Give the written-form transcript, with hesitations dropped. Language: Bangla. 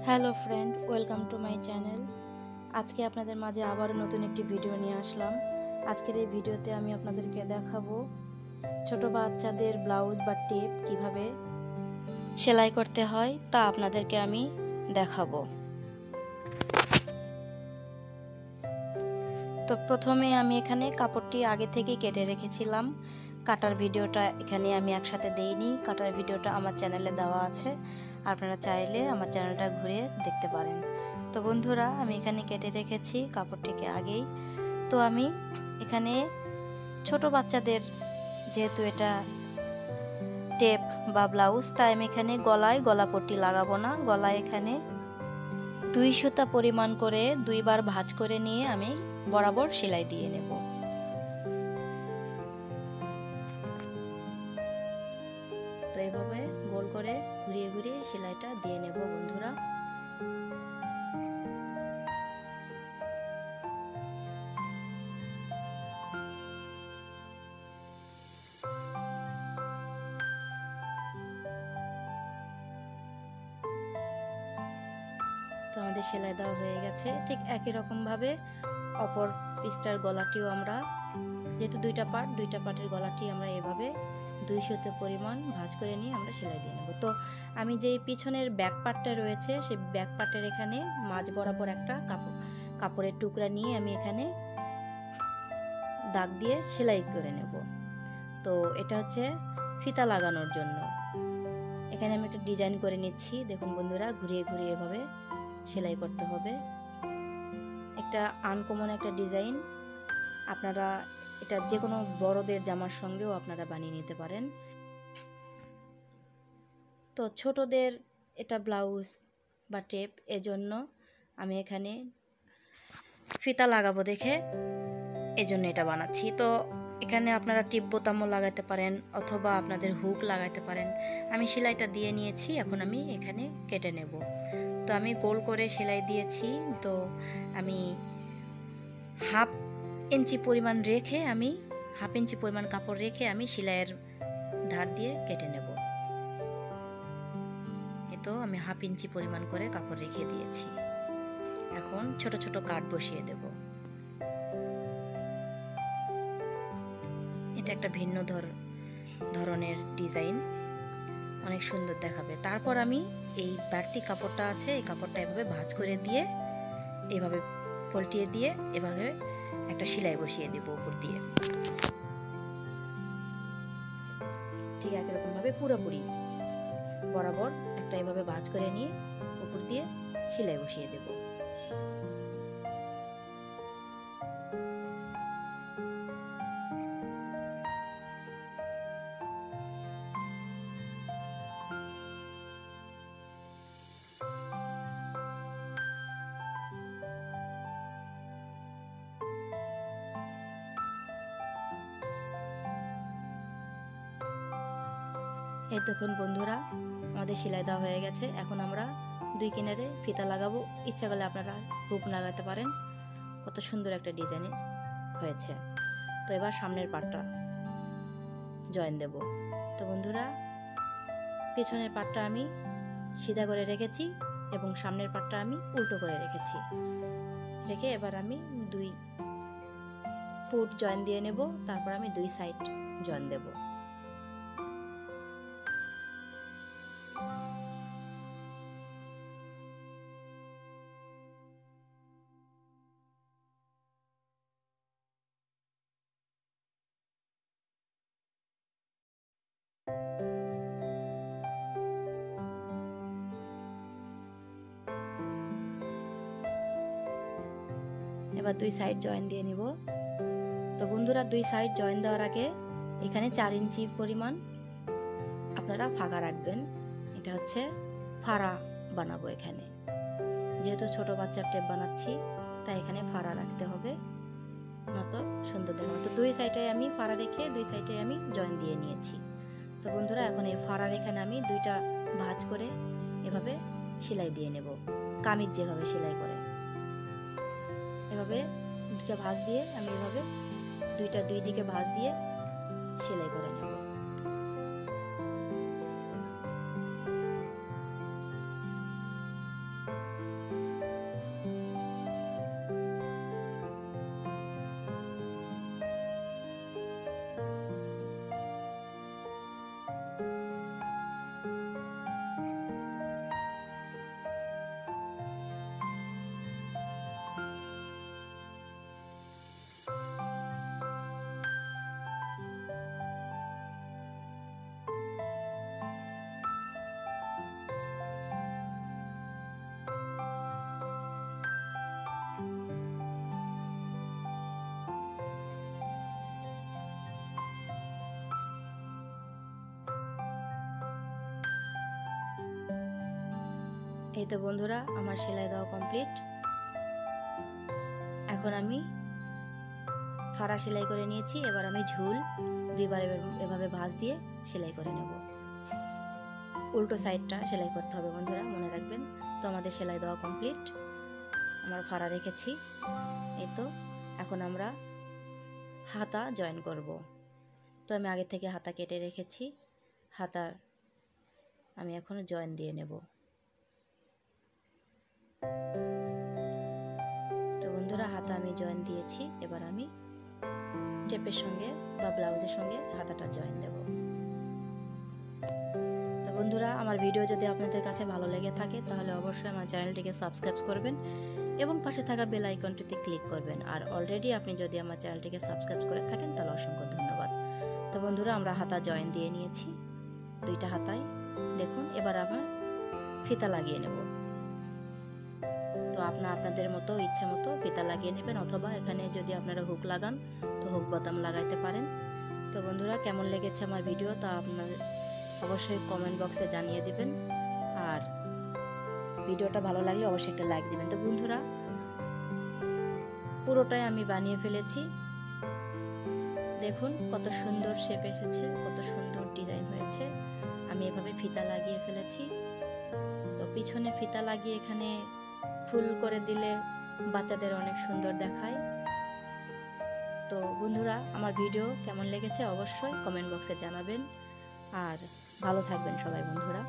Hello friend, welcome to my channel. আজকে আপনাদের মাঝে আবারও নতুন একটি ভিডিও নিয়ে আসলাম। আজকের এই ভিডিওতে আমি আপনাদেরকে দেখাবো ছোট বাচ্চাদের ব্লাউজ বা টেপ কিভাবে সেলাই করতে হয় তা আপনাদেরকে আমি দেখাবো। তো প্রথমে আমি এখানে কাপড়টি আগে থেকেই কেটে রেখেছিলাম। কাটার ভিডিওটা এখানে আমি একসাথে দেইনি, কাটার ভিডিওটা আমার চ্যানেলে দেওয়া আছে, আপনারা চাইলে আমার চ্যানেলটা ঘুরে দেখতে পারেন। তো বন্ধুরা, আমি এখানে কেটে রেখেছি কাপড়টিকে আগেই। তো আমি এখানে ছোট বাচ্চাদের, যেহেতু এটা টেপ বা ব্লাউজ, তাই আমি এখানে গলায় গলাপট্টি লাগাবো না। গলায় এখানে 2 সুতা পরিমাণ করে 2 বার ভাঁজ করে নিয়ে আমি বরাবর সেলাই দিয়ে নেব। তো এভাবে গোল করে ঘুরিয়ে ঘুরিয়ে সেলাইটা দিয়ে নেব বন্ধুরা। তো আমাদের সেলাই দেওয়া হয়ে গেছে। ঠিক একই রকমভাবে অপর পিসটার গলাটিও আমরা, যেহেতু দুইটা পার্টের গলাটি আমরা এভাবে 2 সুতো পরিমাণ ভাঁজ করে নিয়ে আমরা সেলাই দিয়ে নেব। তো আমি যেই পিছনের ব্যাক পার্টটা রয়েছে, সেই ব্যাক পার্টের এখানে মাঝ বরাবর একটা কাপড়ের টুকরা নিয়ে আমি এখানে দাগ দিয়ে সেলাই করে নেব। তো এটা হচ্ছে ফিতা লাগানোর জন্য। এখানে আমি একটা ডিজাইন করে নিচ্ছি। দেখুন বন্ধুরা, ঘুরিয়ে ঘুরিয়ে এভাবে সেলাই করতে হবে। একটা আনকমন একটা ডিজাইন। আপনারা এটা যে কোনো বড়দের জামার সঙ্গেও আপনারা বানিয়ে নিতে পারেন। তো ছোটদের এটা ব্লাউজ বা টেপ, এজন্য আমি এখানে ফিতা লাগাবো দেখে এজন্য এটা বানাচ্ছি। তো এখানে আপনারা টিপ বোতামও লাগাতে পারেন অথবা আপনাদের হুক লাগাতে পারেন। আমি সেলাইটা দিয়ে নিয়েছি, এখন আমি এখানে কেটে নেব। তো আমি গোল করে সেলাই দিয়েছি। তো আমি হাফ ইঞ্চি পরিমাণ কাপড় রেখে আমি সেলাইয়ের ধার দিয়ে কেটে নেব। তো আমি হাফ ইঞ্চি পরিমাণ করে কাপড় রেখে দিয়েছি। এখন ছোট ছোট কাট বসিয়ে দেব। এটা একটা ভিন্ন ধরনের ডিজাইন, অনেক সুন্দর দেখাবে। তারপর আমি এই বাড়তি কাপড়টা আছে, এই কাপড়টা এভাবে ভাঁজ করে দিয়ে, এভাবে পল্টিয়ে দিয়ে এভাবে একটা সেলাই বসিয়ে দেব উপর দিয়ে। ঠিক একই রকম ভাবে পুরোপুরি বরাবর একটা এভাবে ভাঁজ করে নিয়ে উপর দিয়ে সেলাই বসিয়ে দেব। এই দেখুন বন্ধুরা, আমাদের সেলাই দেওয়া হয়ে গেছে। এখন আমরা 2 কিনারে ফিতা লাগাবো। ইচ্ছা করলে আপনারা হুক লাগাতে পারেন। কত সুন্দর একটা ডিজাইনের হয়েছে। তো এবার সামনের পাটটা জয়েন দেব। তো বন্ধুরা, পেছনের পাটটা আমি সিধা করে রেখেছি এবং সামনের পাটটা আমি উল্টো করে রেখে এবার আমি 2 পুট জয়েন দিয়ে নেব। তারপর আমি 2 সাইড জয়েন দেব। এবার 2 সাইড জয়েন দিয়ে নিব। তো বন্ধুরা, 2 সাইড জয়েন দেওয়ার আগে এখানে 4 ইঞ্চি পরিমাণ আপনারা ফাঁকা রাখবেন। এটা হচ্ছে ফাড়া বানাবো এখানে, যেহেতু ছোট বাচ্চার টেপ বানাচ্ছি তাই এখানে ফাড়া রাখতে হবে, নয়তো সুন্দর দেখাবে। তো 2 সাইডে আমি ফাড়া রেখে 2 সাইডে আমি জয়েন দিয়ে নিয়েছি। তো বন্ধুরা, এখন এই ফাড়ার এখানে আমি 2টা ভাঁজ করে এভাবে সেলাই দিয়ে নেব। কামিজ যেভাবে সেলাই করে এভাবে 2টা ভাঁজ দিয়ে আমি এভাবে 2 দিকে ভাঁজ দিয়ে সেলাই করে নেব। এই তো বন্ধুরা, আমার সেলাই দেওয়া কমপ্লিট। এখন আমি ফাড়া সেলাই করে নিয়েছি। এবার আমি ঝুল দুইবার এভাবে ভাঁজ দিয়ে সেলাই করে নেব। উল্টো সাইডটা সেলাই করতে হবে বন্ধুরা, মনে রাখবেন। তো আমাদের সেলাই দেওয়া কমপ্লিট, আমার ফাড়া রেখেছি। এই তো এখন আমরা হাতা জয়েন করব। তো আমি আগে থেকে হাতা কেটে রেখেছি, হাতা আমি এখন জয়েন দিয়ে নেব। তো বন্ধুরা, হাতা আমি জয়েন দিয়েছি। এবার আমি টেপের সঙ্গে বা ব্লাউজের সঙ্গে হাতাটা জয়েন দেব। তো বন্ধুরা, আমার ভিডিও যদি আপনাদের কাছে ভালো লেগে থাকে তাহলে অবশ্যই আমার চ্যানেলটিকে সাবস্ক্রাইব করবেন এবং পাশে থাকা বেল আইকনটিতে ক্লিক করবেন। আর অলরেডি আপনি যদি আমার চ্যানেলটিকে সাবস্ক্রাইব করে থাকেন তাহলে অসংখ্য ধন্যবাদ। তো বন্ধুরা, আমরা হাতা জয়েন দিয়ে নিয়েছি দুইটা হাতায়। দেখুন, এবার আবার ফিতা লাগিয়ে নেব। তো আপনাদের মতো ইচ্ছে মতো ফিতা লাগিয়ে নেবেন, অথবা এখানে যদি আপনারা হুক লাগান তো হুক বোতাম লাগাইতে পারেন। তো বন্ধুরা, কেমন লেগেছে আমার ভিডিও তা আপনাদের অবশ্যই কমেন্ট বক্সে জানিয়ে দিবেন। আর ভিডিওটা ভালো লাগলে অবশ্যই একটা লাইক দিবেন। তো বন্ধুরা, পুরোটাই আমি বানিয়ে ফেলেছি। দেখুন কত সুন্দর শেপ এসেছে, কত সুন্দর ডিজাইন হয়েছে। আমি এভাবে ফিতা লাগিয়ে ফেলেছি। তো পিছনে ফিতা লাগিয়ে এখানে ফুল করে দিলে বাচ্চাদের অনেক সুন্দর দেখায়। তো বন্ধুরা, আমার ভিডিও কেমন লেগেছে অবশ্যই কমেন্ট বক্সে জানাবেন। আর ভালো থাকবেন সবাই বন্ধুরা।